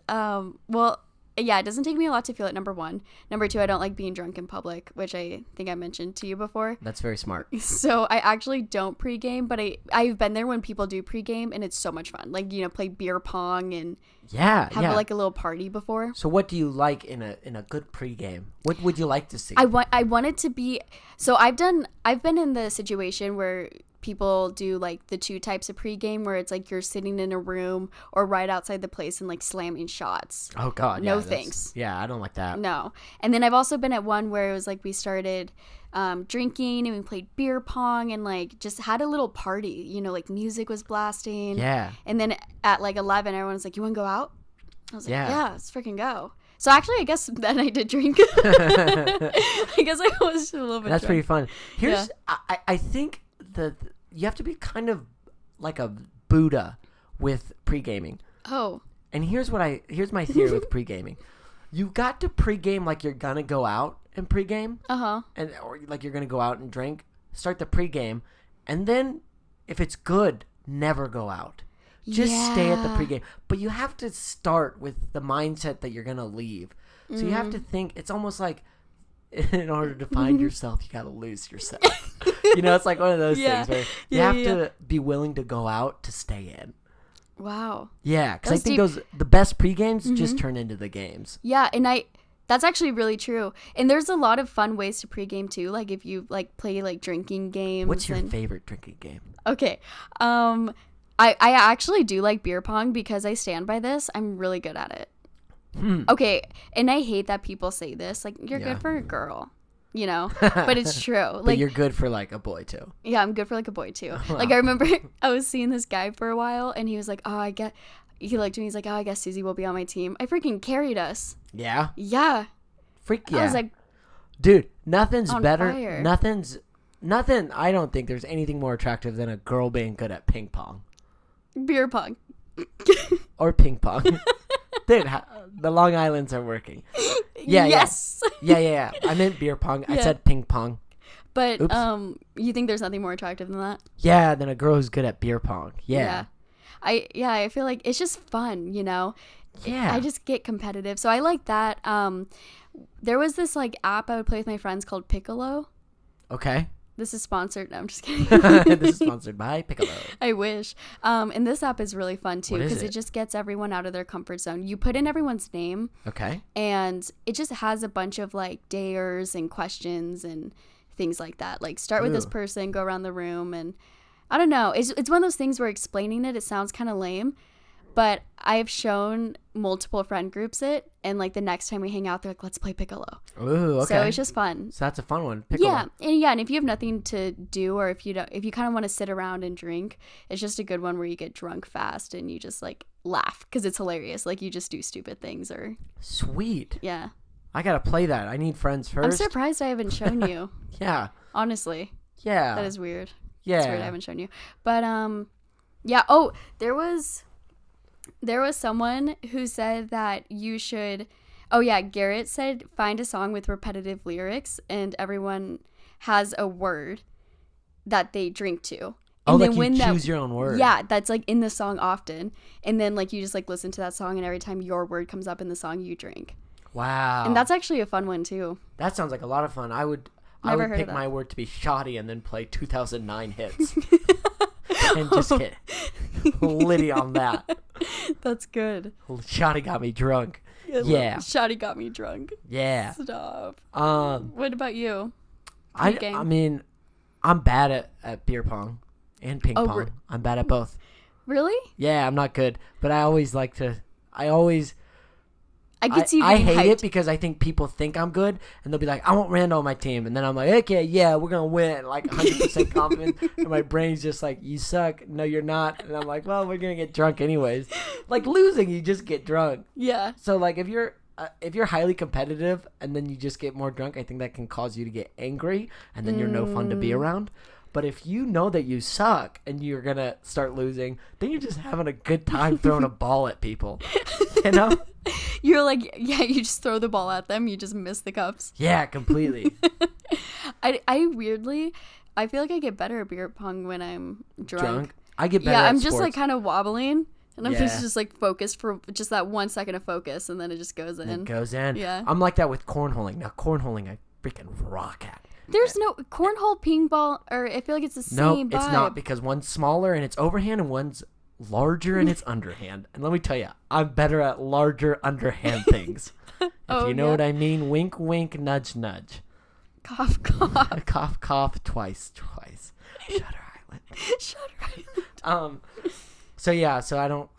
yeah, it doesn't take me a lot to feel it, number one. Number two, I don't like being drunk in public, which I think I mentioned to you before. That's very smart. So I actually don't pregame, but I've been there when people do pregame, and it's so much fun. Like, play beer pong and have a little party before. So what do you like in a good pregame? What would you like to see? I want it to be. So I've been in the situation where people do like the two types of pregame where it's like you're sitting in a room or right outside the place and like slamming shots. Oh God, no yeah, thanks. Yeah, I don't like that. No. And then I've also been at one where it was like we started drinking and we played beer pong and like just had a little party. Like music was blasting. Yeah. And then at like 11, everyone was like, "You want to go out?" I was like, Yeah. let's freaking go. So actually, I guess then I did drink. I guess I was a little bit. That's drunk. pretty fun. Here's, I think you have to be kind of like a Buddha with pre-gaming. Oh. And here's my theory with pre-gaming. You got to pre-game like you're gonna go out and pre-game. Or like you're gonna go out and drink. Start the pre-game, and then if it's good, never go out. Just stay at the pregame. But you have to start with the mindset that you're going to leave. So you have to think, it's almost like in order to find yourself, you got to lose yourself. It's like one of those things where you have to be willing to go out to stay in. Wow. Yeah, because I think the best pregames just turn into the games. Yeah, and that's actually really true. And there's a lot of fun ways to pregame too. Like if you like play like drinking games. What's your favorite drinking game? Okay. I actually do like beer pong because I stand by this. I'm really good at it. Okay, and I hate that people say this. Like, you're good for a girl, but it's true. But like, you're good for like a boy too. Yeah, I'm good for like a boy too. Like, I remember I was seeing this guy for a while and he was like, he looked at me, he's like, I guess Susie will be on my team. I freaking carried us. Yeah? Yeah. Freak yeah. I was like, dude, nothing's better. Fire. Nothing, I don't think there's anything more attractive than a girl being good at ping pong. Beer pong. Or ping pong. Dude, the Long Islands are working. Yeah, yes. Yeah. I meant beer pong. I said ping pong. But Oops. You think there's nothing more attractive than that? Yeah, than a girl who's good at beer pong. Yeah. I feel like it's just fun, Yeah. I just get competitive. So I like that. There was this like app I would play with my friends called Piccolo. Okay. This is sponsored. No, I'm just kidding. This is sponsored by Piccolo. I wish. And this app is really fun too because it just gets everyone out of their comfort zone. You put in everyone's name. Okay. And it just has a bunch of like dares and questions and things like that. Like start with this person, go around the room, and I don't know. It's one of those things where explaining it sounds kind of lame. But I've shown multiple friend groups it, and like the next time we hang out, they're like, "Let's play Piccolo." Ooh, okay. So it's just fun. So that's a fun one. Piccolo. Yeah, and if you have nothing to do, or if you kind of want to sit around and drink, it's just a good one where you get drunk fast and you just like laugh because it's hilarious. Like you just do stupid things or. Sweet. Yeah. I gotta play that. I need friends first. I'm surprised I haven't shown you. Yeah. Honestly. Yeah. That is weird. Yeah. It's weird I haven't shown you, but yeah. Oh, there was someone who said that you should. Oh yeah, Garrett said find a song with repetitive lyrics and everyone has a word that they drink to. And then like you choose your own word. Yeah, that's like in the song often. And then like you just like listen to that song and every time your word comes up in the song you drink. Wow. And that's actually a fun one too. That sounds like a lot of fun. I would pick my word to be shoddy and then play 2009 hits. And just get litty on that. That's good. Shoddy got me drunk. Yeah. Shoddy got me drunk. Yeah. Stop. What about you? I mean, I'm bad at beer pong and ping pong. I'm bad at both. Really? Yeah, I'm not good. But I I could see you I getting hate it hyped. because I think people think I'm good, and they'll be like, I want Randall on my team. And then I'm like, okay, yeah, we're going to win. Like 100% confident. And my brain's just like, you suck. No, you're not. And I'm like, well, we're going to get drunk anyways. Like losing, you just get drunk. Yeah. So like if you're highly competitive and then you just get more drunk, I think that can cause you to get angry, and then you're no fun to be around. But if you know that you suck and you're going to start losing, then you're just having a good time throwing a ball at people. You know? You're like, yeah, you just throw the ball at them. You just miss the cups. Yeah, completely. I weirdly, I feel like I get better at beer pong when I'm drunk. I get better Yeah, at I'm just sports. like kind of wobbling. And I'm Yeah. just like focused for just that 1 second of focus, and then it just goes in. It goes in. Yeah. I'm like that with cornholing. Now, cornholing, I freaking rock at. There's no cornhole, ping ball, or I feel like it's the same No, vibe. it's not, because one's smaller in its overhand and one's larger in its underhand. And let me tell you, I'm better at larger underhand things. If you know what I mean, wink, wink, nudge, nudge. Cough, cough. Cough, cough, twice. Shutter Island. Shutter Um. So yeah,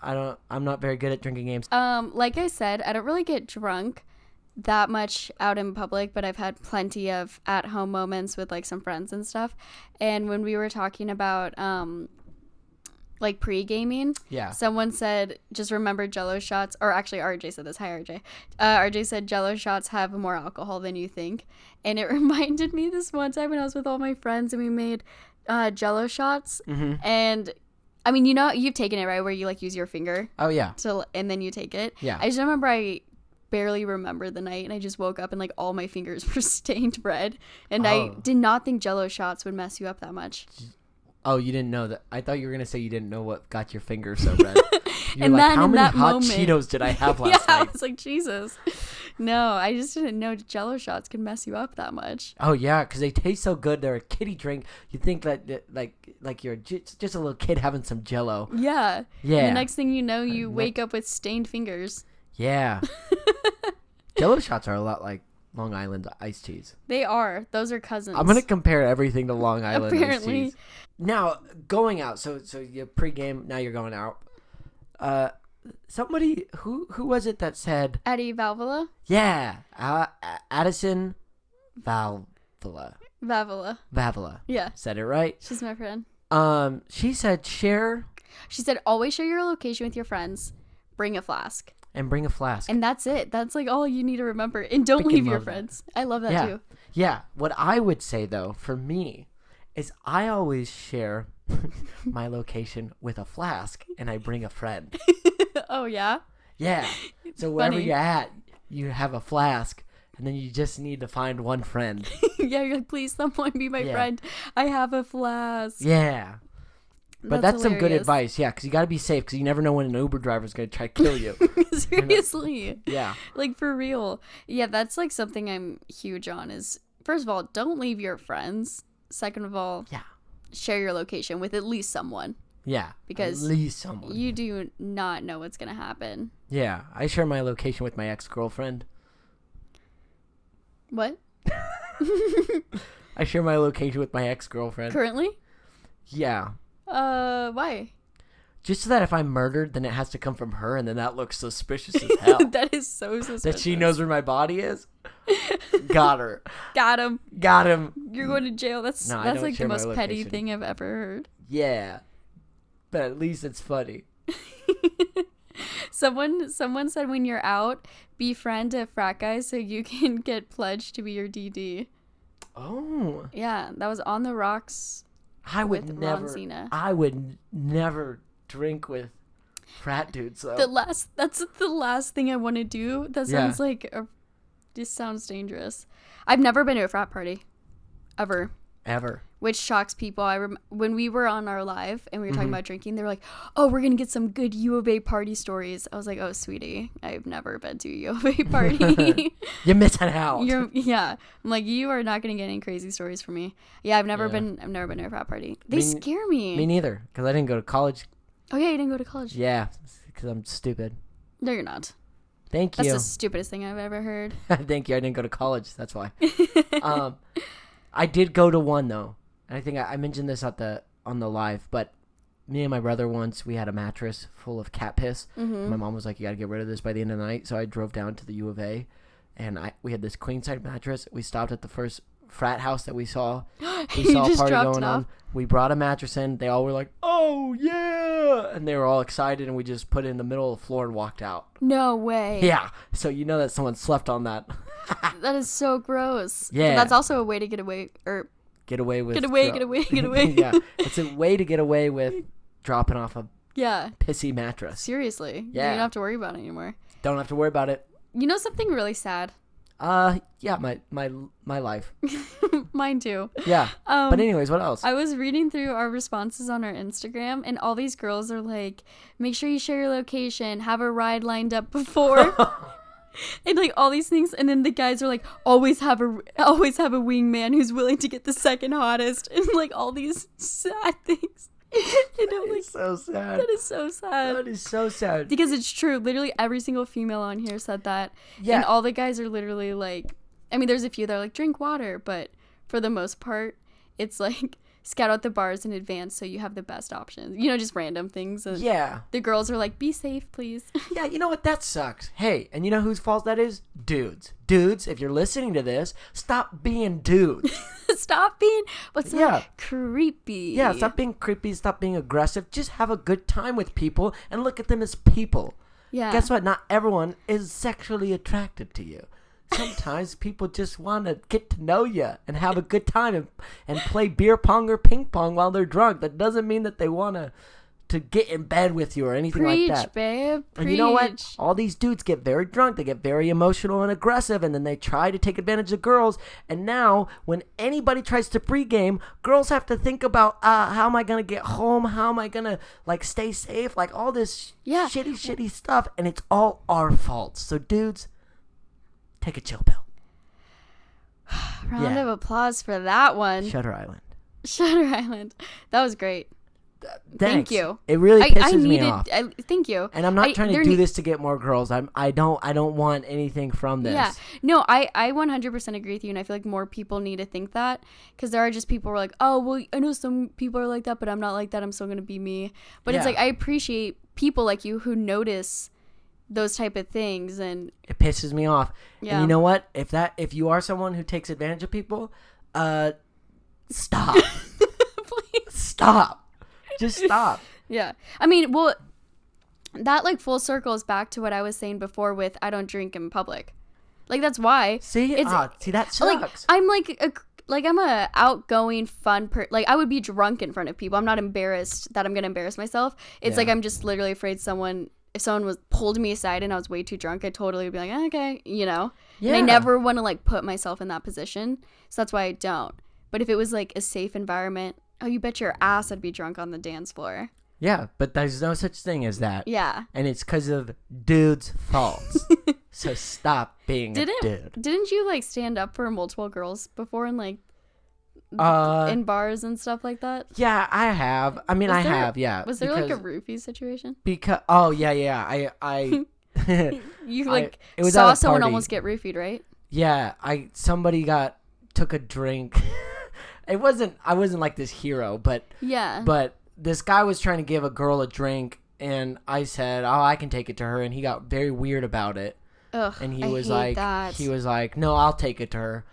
I'm not very good at drinking games. Like I said, I don't really get drunk that much out in public, but I've had plenty of at-home moments with like some friends and stuff. And when we were talking about like pre-gaming, Yeah. someone said just remember Jello shots, or actually RJ said this. Hi RJ. RJ said Jello shots have more alcohol than you think, and it reminded me this one time when I was with all my friends and we made Jello shots. And I mean, you know, you've taken it, right, where you like use your finger Oh yeah. and then you take it. Yeah. I just remember I barely remember the night, and I just woke up and like all my fingers were stained red, and I did not think Jello shots would mess you up that much. Oh, you didn't know that? I thought you were gonna say you didn't know what got your fingers so red. You're And like, then how in many that hot moment- Cheetos did I have last Yeah, I night? was like, Jesus. No, I just didn't know Jello shots can mess you up that much. Oh yeah, because they taste so good. They're a kiddie drink. You think that like you're just a little kid having some Jello. Yeah. Yeah. And the next thing you know, you wake up with stained fingers. Yeah. Jello shots are a lot like Long Island iced teas. They are. Those are cousins. I'm gonna compare everything to Long Island iced Apparently. teas. Now going out. So you pregame. Now you're going out. Somebody who was it that said? Eddie Valvola? Yeah. Addison Valvola. Valvola. Yeah. Said it right. She's my friend. She said share She said, always share your location with your friends. Bring a flask. and bring a flask. And that's it. That's like all you need to remember. And don't Freaking leave your love that. friends. I love that Yeah. too. Yeah. What I would say though, for me, is I always share my location with a flask and I bring a friend. Oh, yeah? Yeah. So wherever Funny. you're at, you have a flask and then you just need to find one friend. Yeah, you're like, please, someone be my Yeah. friend. I have a flask. Yeah. But that's some good hilarious. advice. Yeah. Because you got to be safe because you never know when an Uber driver is going to try to kill you. Seriously. Yeah. Like, for real. Yeah, that's like something I'm huge on is, first of all, don't leave your friends. Second of all, Yeah. share your location with at least someone. Yeah. Because at least someone. You do not know what's going to happen. Yeah. I share my location with my ex-girlfriend. What? I share my location with my ex-girlfriend. Currently? Yeah. Why? Just so that if I'm murdered, then it has to come from her, and then that looks suspicious as hell. That is so suspicious. That she knows where my body is. Got her. Got him. Got him. You're going to jail. That's No, I that's don't like the share my most petty location. thing I've ever heard. Yeah. But at least it's funny. Someone said when you're out, befriend a frat guy so you can get pledged to be your DD. Oh. Yeah, that was On the Rocks. I would With Ron never. Cena. I would never drink with frat dudes though. That's the last thing I want to do. That Yeah. sounds like just sounds dangerous. I've never been to a frat party, ever. Ever. Which shocks people. When we were on our live and we were talking Mm-hmm. about drinking, they were like, "Oh, we're gonna get some good U of A party stories." I was like, "Oh, sweetie, I've never been to a U of A party." You're missing out. Yeah. I'm like, you are not gonna get any crazy stories from me. Yeah, I've never been to a frat party. They scare me. Me neither, because I didn't go to college. Oh yeah, you didn't go to college. Yeah, because I'm stupid. No, you're not. Thank That's you. the stupidest thing I've ever heard. Thank you. I didn't go to college. That's why. I did go to one though. And I think I mentioned this on the live, but me and my brother once, we had a mattress full of cat piss. Mm-hmm. My mom was like, you got to get rid of this by the end of the night. So I drove down to the U of A, and we had this queen size mattress. We stopped at the first frat house that we saw. We You saw a just party dropped going it on. off? We brought a mattress in. They all were like, oh, yeah. And they were all excited, and we just put it in the middle of the floor and walked out. No way. Yeah. So you know that someone slept on that. That is so gross. Yeah. But that's also a way to get away, or Get away with. get away. Yeah. It's a way to get away with dropping off a Yeah. pissy mattress. Seriously. Yeah. You don't have to worry about it anymore. Don't have to worry about it. You know something really sad? Yeah, my life. Mine too. Yeah. But anyways, what else? I was reading through our responses on our Instagram, and all these girls are like, make sure you share your location, have a ride lined up before. And like all these things, and then the guys are like, always have a wingman who's willing to get the second hottest, and like all these sad things. And I'm like, so sad. that is so sad. That is so sad. Because it's true. Literally every single female on here said that. Yeah. And all the guys are literally like, I mean, there's a few that are like, drink water, but for the most part, it's like, scout out the bars in advance so you have the best options. You know, just random things. And Yeah. the girls are like, be safe, please. Yeah, you know what? That sucks. Hey, and you know whose fault that is? Dudes. Dudes, if you're listening to this, stop being dudes. Stop being, what's that? Yeah. Creepy. Yeah, stop being creepy. Stop being aggressive. Just have a good time with people and look at them as people. Yeah. Guess what? Not everyone is sexually attracted to you. Sometimes people just want to get to know you and have a good time and play beer pong or ping pong while they're drunk. That doesn't mean that they want to get in bed with you or anything Preach, like that. babe. Preach. And you know what? All these dudes get very drunk. They get very emotional and aggressive, and then they try to take advantage of girls. And now, when anybody tries to pregame, girls have to think about, how am I going to get home? How am I going to, like, stay safe? Like, all this shitty stuff. And it's all our fault. So, dudes, take a chill pill. Round of applause for that one. Shutter Island. Shutter Island. That was great. Thank Thanks. you. It really pisses me off. Thank you. And I'm not trying to do this to get more girls. I don't want anything from this. Yeah. No, I 100% agree with you, and I feel like more people need to think that, because there are just people who are like, oh, well, I know some people are like that, but I'm not like that. I'm still going to be me. But it's like, I appreciate people like you who notice those type of things, and it pisses me off. Yeah. And you know what? If you are someone who takes advantage of people, stop. please Stop. Just stop. Yeah. I mean, well, that like full circles back to what I was saying before with I don't drink in public. Like, that's why. See? See, that sucks. Like, I'm I'm a outgoing, fun like, I would be drunk in front of people. I'm not embarrassed that I'm going to embarrass myself. It's like, I'm just literally afraid if someone was pulled me aside and I was way too drunk, I'd totally be like, okay, you know? Yeah. And I never want to like put myself in that position. So that's why I don't. But if it was like a safe environment, oh, you bet your ass I'd be drunk on the dance floor. Yeah, but there's no such thing as that. Yeah. And it's because of dudes' faults. So stop being a dude. Didn't you like stand up for multiple girls before in like in bars and stuff like that? Yeah, I have. I mean, yeah. Was there like a roofie situation? Yeah. I You like it was saw at a someone party. almost get roofied, right? Yeah, somebody took a drink. I wasn't like this hero, but this guy was trying to give a girl a drink, and I said, "Oh, I can take it to her," and he got very weird about it. Ugh, and he I was hate like, that. "No, I'll take it to her,"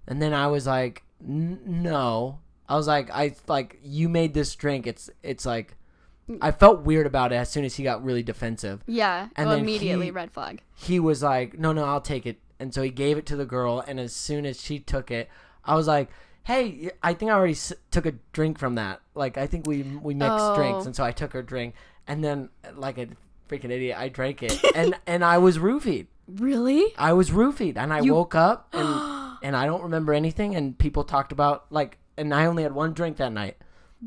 and then I was like, "No," I was like, "You made this drink. It's like." I felt weird about it as soon as he got really defensive. Yeah, and then immediately red flag. He was like, "No, I'll take it," and so he gave it to the girl, and as soon as she took it, I was like, hey, I think I already took a drink from that. Like, I think we mixed drinks, and so I took her drink, and then, like a freaking idiot, I drank it, and I was roofied. Really? I was roofied, and I woke up, and I don't remember anything, and people talked about, like, and I only had one drink that night.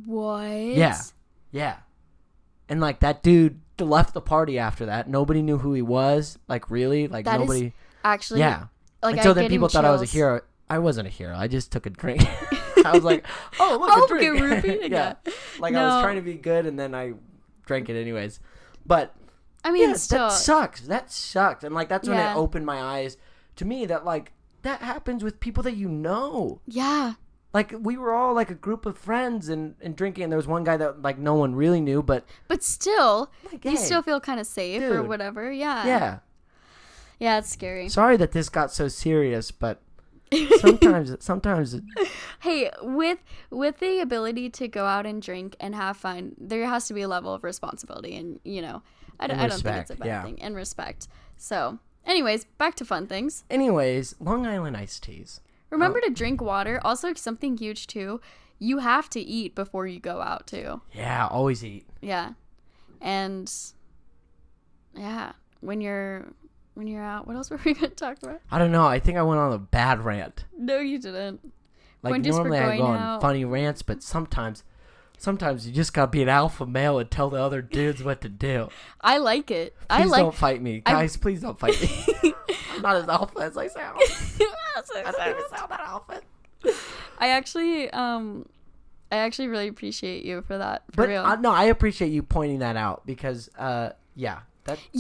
What? Yeah. And, like, that dude left the party after that. Nobody knew who he was. Like, really? Like, that nobody. Is actually. Yeah. Like, until then people thought I was a hero. I wasn't a hero. I just took a drink. I was like, oh, look, a drink. Get roofied? Yeah. Like, I was trying to be good, and then I drank it anyways. But, I mean, yeah, still. That sucked. And, like, that's when it opened my eyes to me that, like, that happens with people that you know. Yeah. Like, we were all, like, a group of friends and drinking, and there was one guy that, like, no one really knew, but... But still, like, you hey, still feel kind of safe or dude. whatever. Yeah. Yeah. Yeah, it's scary. Sorry that this got so serious, but sometimes... Hey, with the ability to go out and drink and have fun, there has to be a level of responsibility, and, you know, I don't think it's a bad thing. And respect. So, anyways, back to fun things. Anyways, Long Island iced teas. Remember to drink water. Also, something huge, too. You have to eat before you go out, too. Yeah, always eat. Yeah. And, yeah, when you're out, what else were we going to talk about? I don't know. I think I went on a bad rant. No, you didn't. Like, normally I go on funny rants, but sometimes you just gotta be an alpha male and tell the other dudes what to do. I like it. Please don't fight me. Guys, please don't fight me. I'm not as alpha as I sound. I don't even sound that alpha. I actually really appreciate you for that. For real. No, I appreciate you pointing that out because, yeah.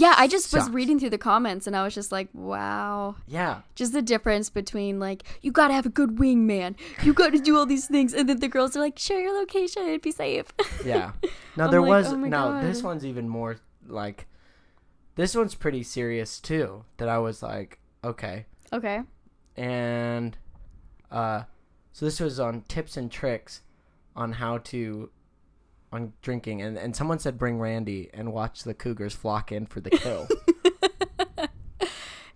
I just was reading through the comments and I was just like, wow. Yeah. Just the difference between, like, you gotta have a good wingman. You gotta do all these things. And then the girls are like, share your location and be safe. Yeah. No, this one's even more, like, this one's pretty serious, too. That I was like, okay. Okay. And, so this was on tips and tricks on on drinking, and someone said bring Randy and watch the cougars flock in for the kill.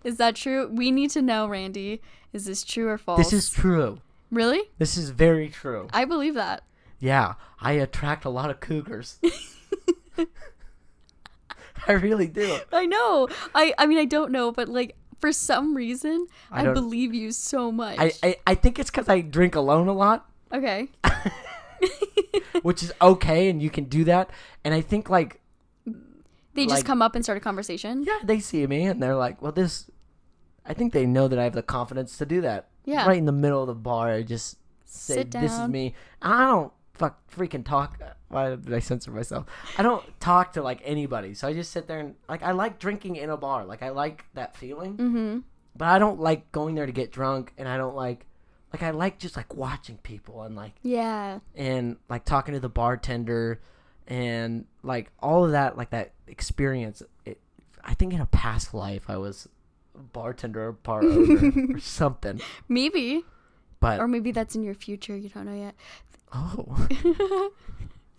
Is that true? We need to know, Randy. Is this true or false? This is true. Really? This is very true. I believe that. Yeah, I attract a lot of cougars. I really do. I know. I mean, I don't know, but, like, for some reason, I believe you so much. I think it's because I drink alone a lot. Okay. Which is okay, and you can do that. And I think, like... They just come up and start a conversation? Yeah, they see me, and they're like, well, I think they know that I have the confidence to do that. Yeah. Right in the middle of the bar, I just say, sit down. This is me. I don't freaking talk. Why did I censor myself? I don't talk to, like, anybody. So I just sit there and, like, I like drinking in a bar. Like, I like that feeling. Mm-hmm. But I don't like going there to get drunk, and I don't like... Like, I like just, like, watching people and, like... Yeah. And, like, talking to the bartender and, like, all of that, like, that experience. I think in a past life I was a bartender or bar owner or something. Maybe. Or maybe that's in your future. You don't know yet. Oh.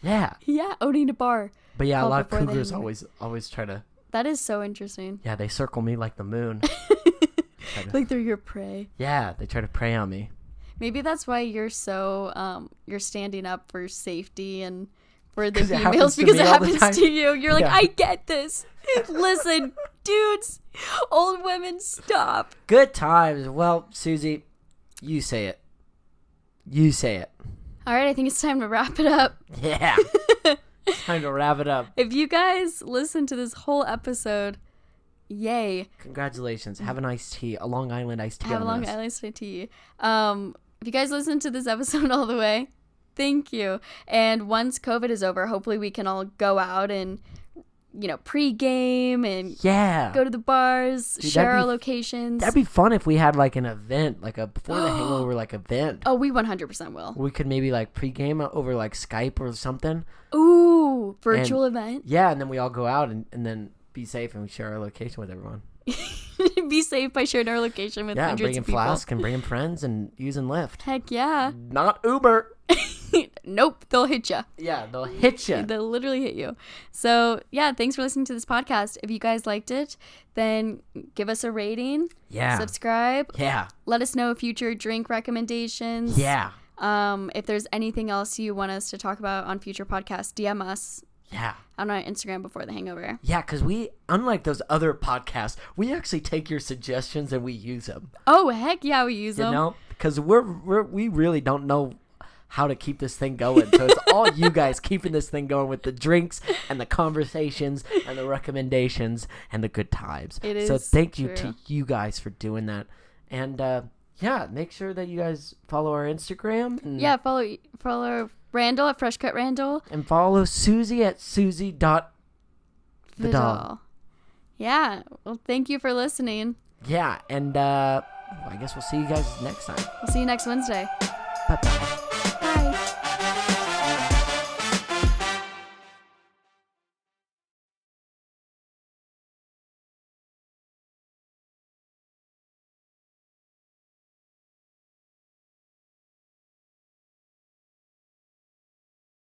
Yeah. Yeah, owning a bar. But, yeah, a lot of cougars always try to... That is so interesting. Yeah, they circle me like the moon. Like they're your prey. Yeah, they try to prey on me. Maybe that's why you're so you're standing up for safety and for the females because it happens to you. You're like, I get this. Listen, dudes, old women, stop. Good times. Well, Susie, you say it. You say it. All right, I think it's time to wrap it up. Yeah. It's time to wrap it up. If you guys listen to this whole episode, yay. Congratulations. Have an iced tea. A Long Island iced tea. Have a Long Island iced tea. If you guys listen to this episode all the way, thank you. And once COVID is over, hopefully we can all go out and, you know, pre-game and go to the bars, share our locations. That'd be fun if we had, like, an event, like a Before the Hangover, like, event. Oh, we 100% will. We could maybe, like, pre-game over, like, Skype or something. Ooh, virtual event. Yeah, and then we all go out and then be safe and we share our location with everyone. Be safe by sharing our location with hundreds of people. Yeah, bringing flask and bringing friends and using Lyft. Heck yeah. Not Uber. Nope, they'll hit you. Yeah, they'll hit you. They'll literally hit you. So, yeah, thanks for listening to this podcast. If you guys liked it, then give us a rating. Yeah. Subscribe. Yeah. Let us know future drink recommendations. Yeah. If there's anything else you want us to talk about on future podcasts, DM us. Yeah. On our Instagram Before the Hangover. Yeah, because we, unlike those other podcasts, we actually take your suggestions and we use them. Oh, heck yeah, we use them. You know? Because we really don't know how to keep this thing going. So it's all you guys keeping this thing going with the drinks and the conversations and the recommendations and the good times. It is so thank you true. to you guys for doing that. And yeah, make sure that you guys follow our Instagram. And follow Randall at Fresh Cut Randall. And follow Susie at Susie.Vidal. Yeah. Well, thank you for listening. Yeah. And I guess we'll see you guys next time. We'll see you next Wednesday. Bye-bye.